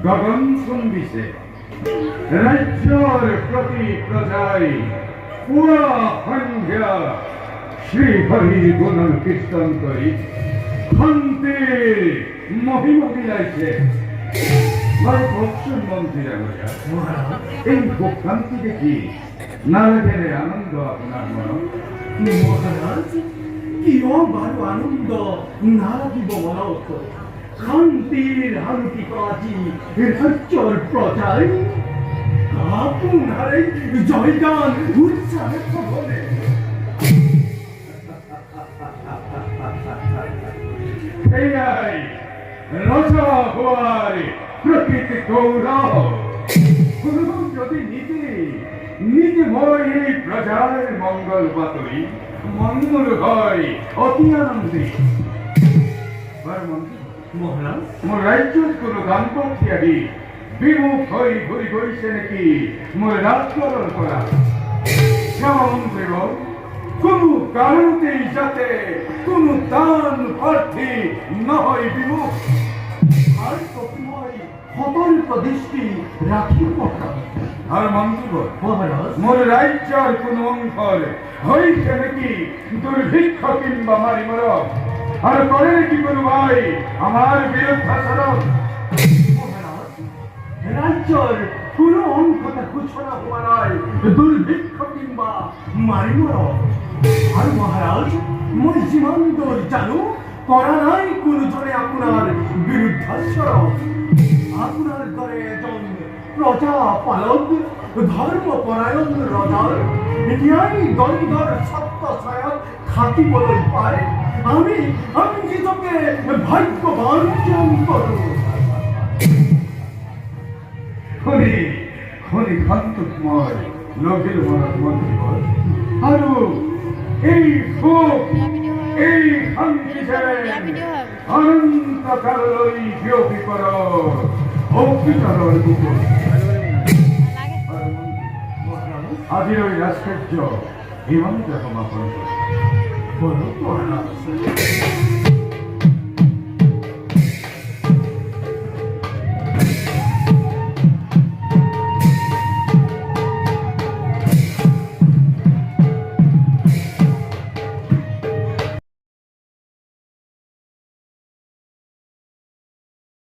গগন সন্দিছে রাজ্যর প্রতি প্রজায় পুরা সন্ধ্যা শ্রীহরির গুণ কীর্তন করি শান্তির মহিমা বিলাইছে। মন্ত্রীরা এই ভোগান্তি দেখি না গেলে আনন্দ আপনার মন। মহারাজ কিয় বাৰু আনন্দ নালাগিব মনত? শান্তির আলোকিত আজি রাজ্যর প্রজায় আপনার জয়গান উচ্চারিত হবে। এয়াই রাজা হওয়ার প্রকৃতি গৌরব। যদি নীতিময় এই প্রজার মঙ্গল বাতরি মঙ্গল হয় অতি আনন্দী। মহারাজ মোর রাজ্যত কোনো দাম্পত্য আদি বিমুখ হয়ে ঘুরি ঘুরিছে নাকি মোর রাজ্যর করা শ্যামন দেব কোনো কারণতেই যাতে কোনো দান প্রার্থী নহয় বিমুখ। আর সবসময় সতর্ক দৃষ্টি রাখিব। আর মন্ত্রী মহারাজ মোর রাজ্যর কোনো অংশর হয়েছে নাকি দুর্ভিক্ষ কিংবা মারি মরক আর করে নাকি কোনো ভাই আমার বিরুদ্ধাচরণ। মহারাজ রাজ্যর কোনো অংশটা ঘোষণা হওয়া নয় দুর্ভিক্ষ কিংবা মারিমর। আর মহারাজ মই যিমান দূর জানো করা নাই কোনো জনে আপনার বিরুদ্ধাচরণ। আপনার ঘরে এজন প্রজা পালক ধর্মপরায়ণ রজার এতিয়াই দ্বন্দ্বর সত্য ছায়া থাকিবলৈ পায়। আমি নিজকে ভাগ্যবান করু। খনি খনি খান্তময় লোকের মনত মন্ত্রী আৰু এই সুখ এই শান্তি অনন্তকাললৈ বিয়পি পৰ অকৃতৰৰ বুকুত। আজিৰ এই ৰাজকাৰ্য ইমানতে সমাপন মহারাজ